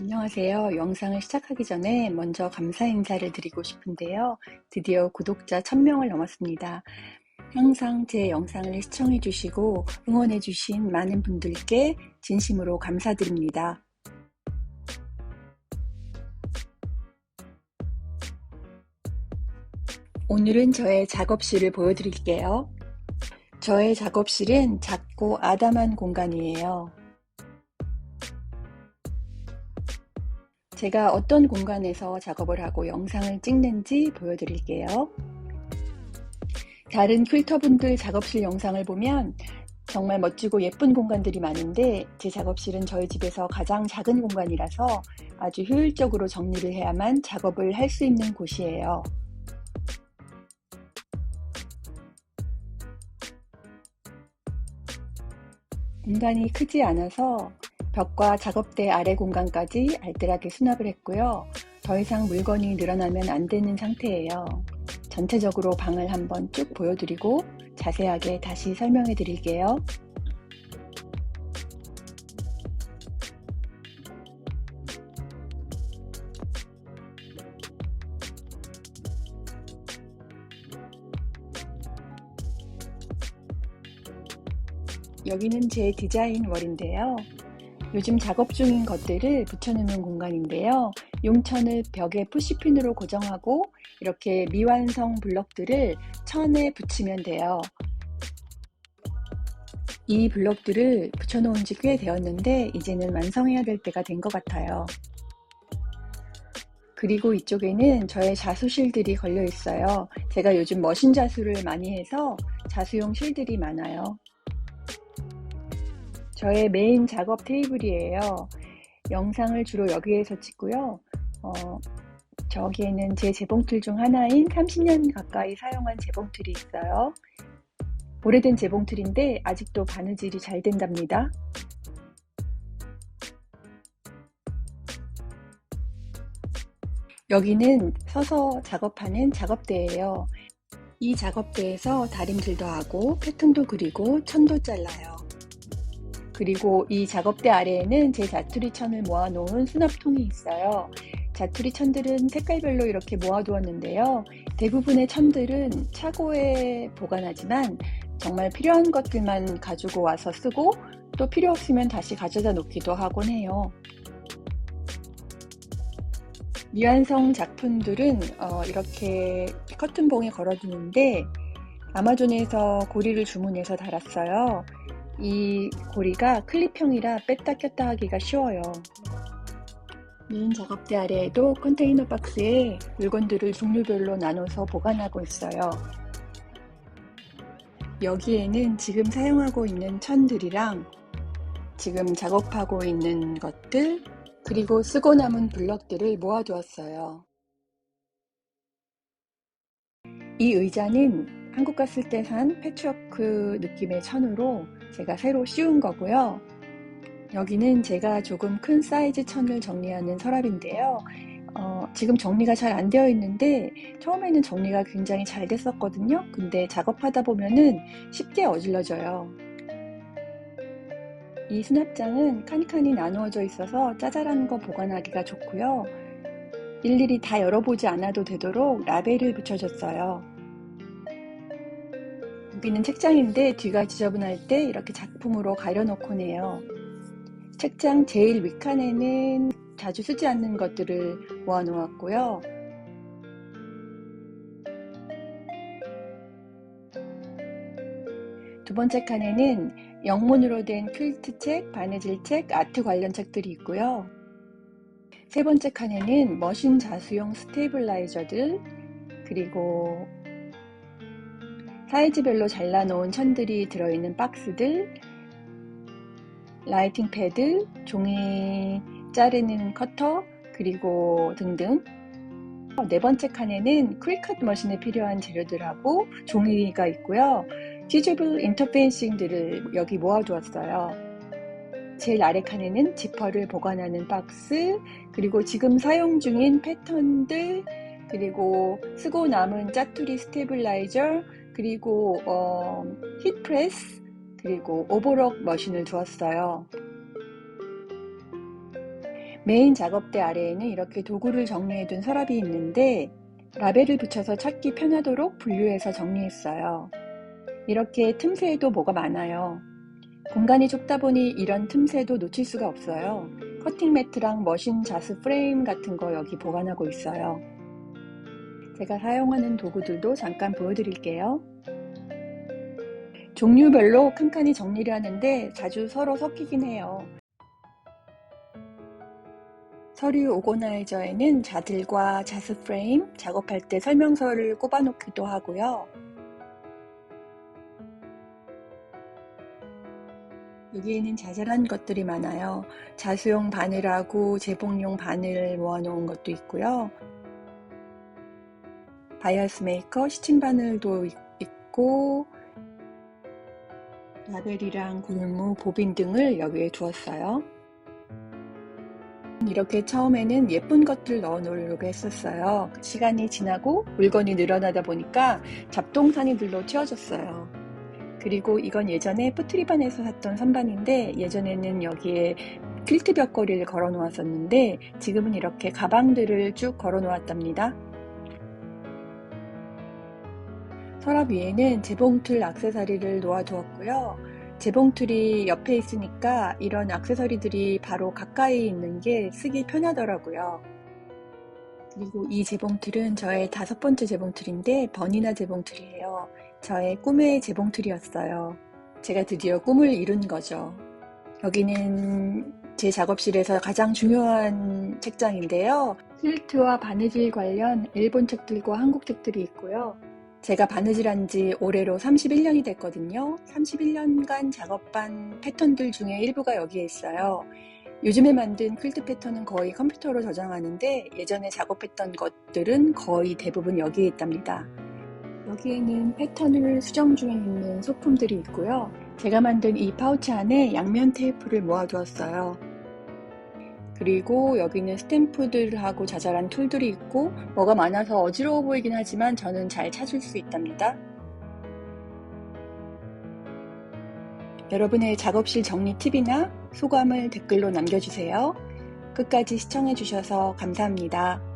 안녕하세요. 영상을 시작하기 전에 먼저 감사 인사를 드리고 싶은데요. 드디어 구독자 1000명을 넘었습니다. 항상 제 영상을 시청해 주시고 응원해 주신 많은 분들께 진심으로 감사드립니다. 오늘은 저의 작업실을 보여드릴게요. 저의 작업실은 작고 아담한 공간이에요. 제가 어떤 공간에서 작업을 하고 영상을 찍는지 보여드릴게요. 다른 퀼터분들 작업실 영상을 보면 정말 멋지고 예쁜 공간들이 많은데 제 작업실은 저희 집에서 가장 작은 공간이라서 아주 효율적으로 정리를 해야만 작업을 할 수 있는 곳이에요. 공간이 크지 않아서 벽과 작업대 아래 공간까지 알뜰하게 수납을 했고요. 더 이상 물건이 늘어나면 안 되는 상태예요. 전체적으로 방을 한번 쭉 보여드리고 자세하게 다시 설명해 드릴게요. 여기는 제 디자인 월인데요. 요즘 작업 중인 것들을 붙여놓는 공간인데요. 용천을 벽에 푸시핀으로 고정하고 이렇게 미완성 블럭들을 천에 붙이면 돼요. 이 블럭들을 붙여놓은 지 꽤 되었는데 이제는 완성해야 될 때가 된 것 같아요. 그리고 이쪽에는 저의 자수실들이 걸려 있어요. 제가 요즘 머신 자수를 많이 해서 자수용 실들이 많아요. 저의 메인 작업 테이블이에요. 영상을 주로 여기에서 찍고요. 저기에는 제 재봉틀 중 하나인 30년 가까이 사용한 재봉틀이 있어요. 오래된 재봉틀인데 아직도 바느질이 잘 된답니다. 여기는 서서 작업하는 작업대예요. 이 작업대에서 다림질도 하고 패턴도 그리고 천도 잘라요. 그리고 이 작업대 아래에는 제 자투리 천을 모아놓은 수납통이 있어요. 자투리 천들은 색깔별로 이렇게 모아두었는데요. 대부분의 천들은 차고에 보관하지만 정말 필요한 것들만 가지고 와서 쓰고 또 필요 없으면 다시 가져다 놓기도 하곤 해요. 미완성 작품들은 이렇게 커튼봉에 걸어두는데 아마존에서 고리를 주문해서 달았어요. 이 고리가 클립형이라 뺐다 꼈다 하기가 쉬워요. 메인 작업대 아래에도 컨테이너 박스에 물건들을 종류별로 나눠서 보관하고 있어요. 여기에는 지금 사용하고 있는 천들이랑 지금 작업하고 있는 것들 그리고 쓰고 남은 블럭들을 모아두었어요. 이 의자는 한국 갔을 때 산 패치워크 느낌의 천으로 제가 새로 씌운 거고요. 여기는 제가 조금 큰 사이즈 천을 정리하는 서랍인데요. 지금 정리가 잘 안 되어 있는데 처음에는 정리가 굉장히 잘 됐었거든요. 근데 작업하다 보면은 쉽게 어질러져요. 이 수납장은 칸칸이 나누어져 있어서 짜잘한 거 보관하기가 좋고요. 일일이 다 열어보지 않아도 되도록 라벨을 붙여줬어요. 여기는 책장인데 뒤가 지저분할 때 이렇게 작품으로 가려놓곤 해요. 책장 제일 윗칸에는 자주 쓰지 않는 것들을 모아놓았고요. 두 번째 칸에는 영문으로 된 퀼트 책, 바느질 책, 아트 관련 책들이 있고요. 세 번째 칸에는 머신 자수용 스테이블라이저들 그리고 사이즈별로 잘라놓은 천들이 들어있는 박스들 라이팅 패드, 종이 자르는 커터 그리고 등등. 네 번째 칸에는 퀵컷 머신에 필요한 재료들하고 종이가 있고요. 시즈블 인터페이싱들을 여기 모아두었어요. 제일 아래 칸에는 지퍼를 보관하는 박스 그리고 지금 사용 중인 패턴들 그리고 쓰고 남은 짜투리 스테빌라이저 그리고 히트프레스 그리고 오버럭 머신을 두었어요. 메인 작업대 아래에는 이렇게 도구를 정리해둔 서랍이 있는데 라벨을 붙여서 찾기 편하도록 분류해서 정리했어요. 이렇게 틈새에도 뭐가 많아요. 공간이 좁다 보니 이런 틈새도 놓칠 수가 없어요. 커팅 매트랑 머신 자수 프레임 같은 거 여기 보관하고 있어요. 제가 사용하는 도구들도 잠깐 보여드릴게요. 종류별로 칸칸이 정리를 하는데 자주 서로 섞이긴 해요. 서류 오거나이저에는 자들과 자수 프레임, 작업할 때 설명서를 꼽아 놓기도 하고요. 여기에는 자잘한 것들이 많아요. 자수용 바늘하고 재봉용 바늘 모아놓은 것도 있고요. 바이어스 메이커, 시침 바늘도 있고 라벨이랑 고무, 보빈 등을 여기에 두었어요. 이렇게 처음에는 예쁜 것들 넣어 놓으려고 했었어요. 시간이 지나고 물건이 늘어나다 보니까 잡동사니들로 채워졌어요. 그리고 이건 예전에 푸트리반에서 샀던 선반인데 예전에는 여기에 퀼트 벽걸이를 걸어 놓았었는데 지금은 이렇게 가방들을 쭉 걸어 놓았답니다. 서랍 위에는 재봉틀 액세서리를 놓아 두었고요. 재봉틀이 옆에 있으니까 이런 액세서리들이 바로 가까이 있는 게 쓰기 편하더라고요. 그리고 이 재봉틀은 저의 5번째 재봉틀인데 버니나 재봉틀이에요. 저의 꿈의 재봉틀이었어요. 제가 드디어 꿈을 이룬 거죠. 여기는 제 작업실에서 가장 중요한 책장인데요. 퀼트와 바느질 관련 일본 책들과 한국 책들이 있고요. 제가 바느질한 지 올해로 31년이 됐거든요. 31년간 작업한 패턴들 중에 일부가 여기에 있어요. 요즘에 만든 퀼트 패턴은 거의 컴퓨터로 저장하는데 예전에 작업했던 것들은 거의 대부분 여기에 있답니다. 여기에는 패턴을 수정 중에 있는 소품들이 있고요. 제가 만든 이 파우치 안에 양면 테이프를 모아두었어요. 그리고 여기는 스탬프들하고 자잘한 툴들이 있고 뭐가 많아서 어지러워 보이긴 하지만 저는 잘 찾을 수 있답니다. 여러분의 작업실 정리 팁이나 소감을 댓글로 남겨주세요. 끝까지 시청해주셔서 감사합니다.